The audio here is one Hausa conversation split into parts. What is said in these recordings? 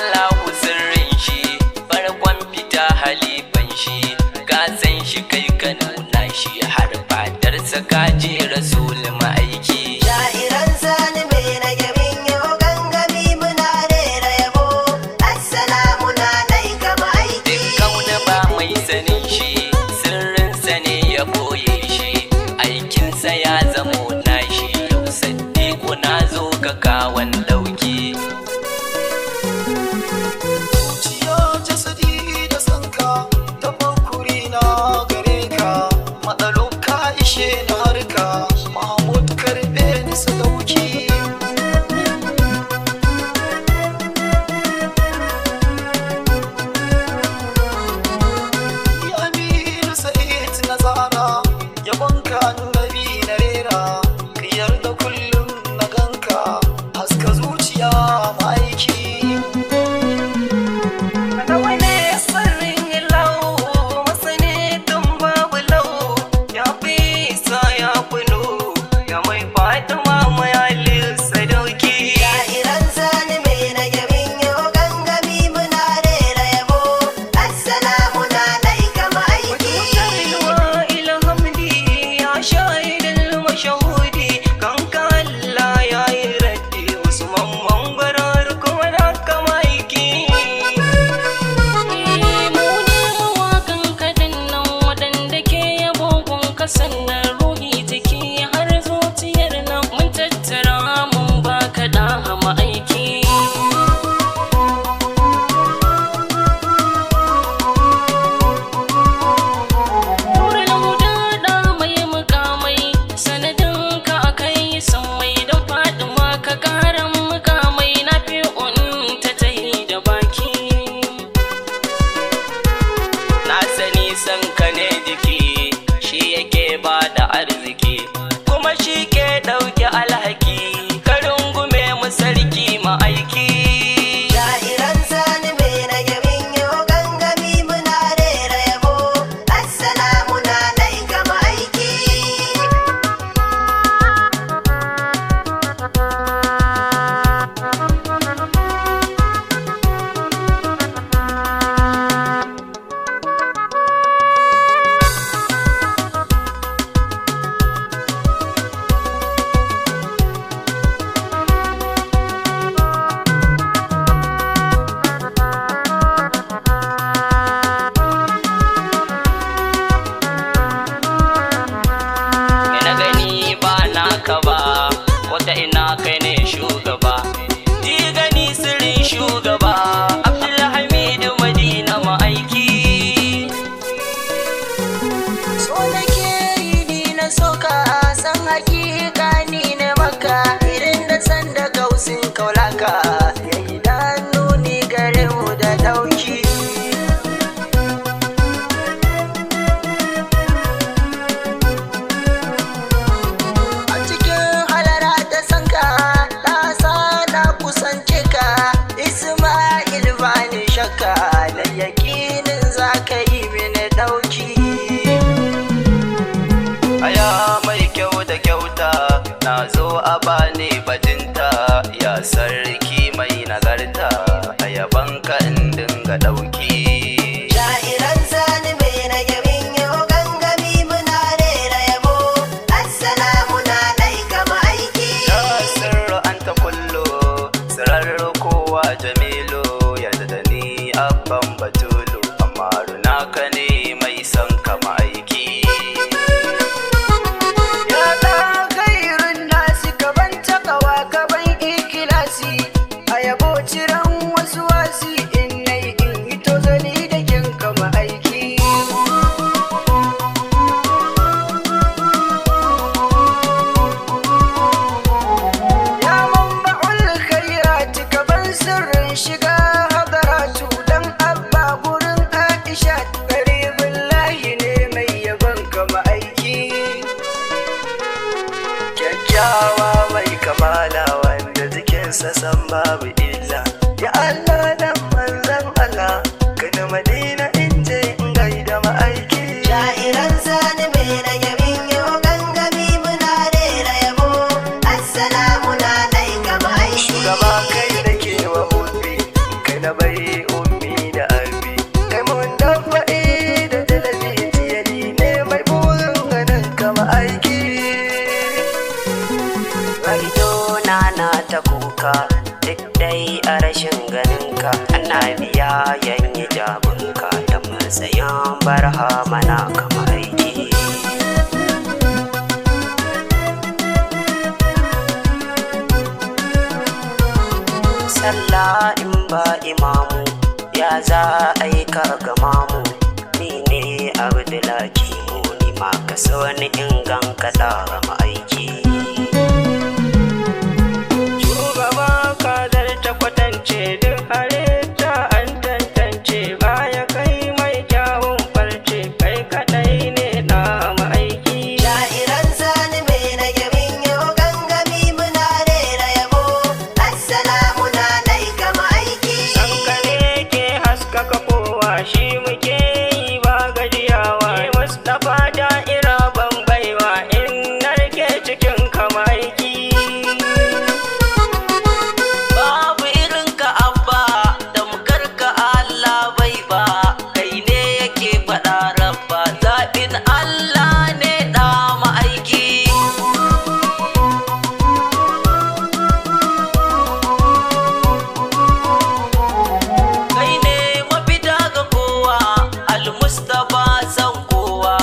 Allahu sirrin shi farkon fita halifan shi ka san shi kai ka nuna shi har fadarsa ka je rasul ma'aiki. Sha'iran sani mai rage min yau gangami muna rera yabo. Assalamu alaika ma'aiki. Duk kauna ba mai sanin shi sirrinsa ne ya boye shi aikinsa ya zamo nashi yau Saddiku na zo ka kawan dauki. Zuciya jasadi da sanka tafakkuri na gare ka matsaluka ishe na harka Mahmud karbe ni sadauki. Ni Aminu Sa'id na tsara yabonka annabi na rera ka yarda kullum na ganka haska zuciya ma'aiki. Wani sirrin lau masani tun babu lau ya fi sa ya kuno ya mai fatima mai halin sadauki. Sha'iran sani mai rage min yau gangami muna rera yabo. Assalamu alaika ma'aiki. Mutarwa ilhamdi ya shahidin mashahudi kan ka Allah ya yi raddi Usman mangwarar kuma da kama aiki. Mu ne mawakan kaɗan nan waɗanda ke yabo gun sannan ruhi jiki har zuciyar nan mun tattara mun ba kaɗa ma'aiki. Wurin hudaɗa mai mukamai sanadin ka akai sammai don faɗima ka ƙaran mukamai na fi ta tahi da baki. Na sani san ka ne jiki shi yake ba da arziki kuma shi ke ɗauke alhaki ka rungume mu sarki ma'aiki. Sha'iran sani mai rage min yau gangami muna rera yabo. Assalamu alaika ma'aiki. Me na gani ba naka ba wata ina kai ne shugaba ji gani sirrin shugaba Abdulhamid Madina ma'aiki. So nake yi ni na soka san hakika ni ne maka irin da san da gausin kaulaka yayi da nuni gare mu da dauki. A cikin halara ta sanka na sana kusance ka Isma'il bani shakka da yakinin zaka yi mini dauki. Aya mai kyau da kyauta na zo a bani bajinta ya sarki mai nagarta a yabanka in dinga ɗauki. Sha'iran sani mai rage min yau gangami muna rera yabo. Assalamu alaika ma'aiki. Ya sirru an ta kullo sirar kowa jamilu yadda da ni abban batulu amma runaka ne mai son kama aiki. Ya ɗa khairun nasi gaban takawa gaban ikilasi a yabo ciran wasu wasi in nai in yi tozali da kyan kama aiki. Ya mamba'ul khairati gaban sirrin shiga hadaratu dan abba gurin Aisha karibin lahi ne mai yaban kama aiki. Kyakkyawa mai kamala wanda jikinsa san babu illa. Ya Allah dan manzan Allah kana Madina in je in gaida ma'aiki. Sha'iran sani mai rage min yau gangami muna rera yabo. Assalamu alaika ma'aiki. Shugaba kai da ke wa hubbi kai na bai ummi da abi kai mun dafa'i da talabijiyani ne mai burin ganin kama aiki Idona na ta kuka duk dai a rashin ganinka annabi ya yanyi jabinka da matsayin barhama na kama aiki sallah in ba imamu ya za a yi ka gama mu ni ne abdulaki mu ni ma ka so ni in ganka da aiki shugaba kadar ta kwatance duk halitta an tantance baya kai mai kyawun farce kai kadai ne na ma'aiki Sha'iran sani mai rage min yau gangami muna rera yabo assalamu na dai kama aiki sanka ne ke haskaka kowa shi muke yi ba gajiyawa Mustapha da'ira ban baiwa in narke cikin kama aiki babu irin ka abba da mukarka Allah bai ba kai ne yake faɗa rabba zaɓin Allah ne da ma'aiki kai ne mafita ga kowa al-Mustapha san kowa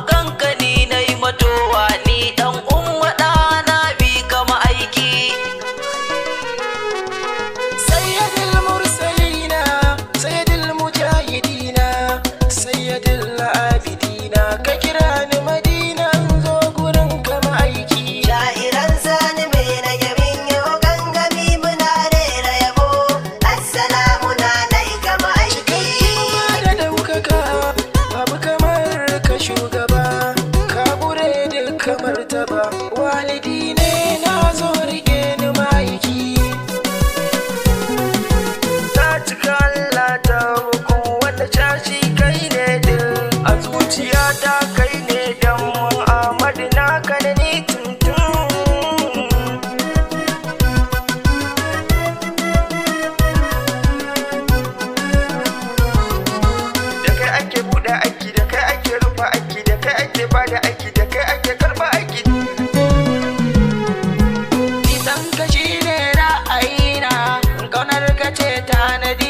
akan ka ni nayi matowa ni dan umma ɗana bi kama aiki سيد المرسلين سيد المجاهدين سيد العابدين كجران مدينة زوغرن كما أيكي Sha'iran sani mai rage min yau gangami muna rera yabo assalamu na dai kama aiki Girma da ɗaukaka babu kamar ka shugaba ka bure duk kamar taba walidi ne na zo rike ni ma'aiki ta cika Allah ta ruku wanda cashi kai ne din a zuciya ta kai ne dan Muhammad naka da ni tuntun da kai ake buɗe aiki da kai ake rufe aiki da kai ake bada aiki da kai ake karɓa aiki nisan ka shi ne ra'ayina ƙaunar ka ce tanadi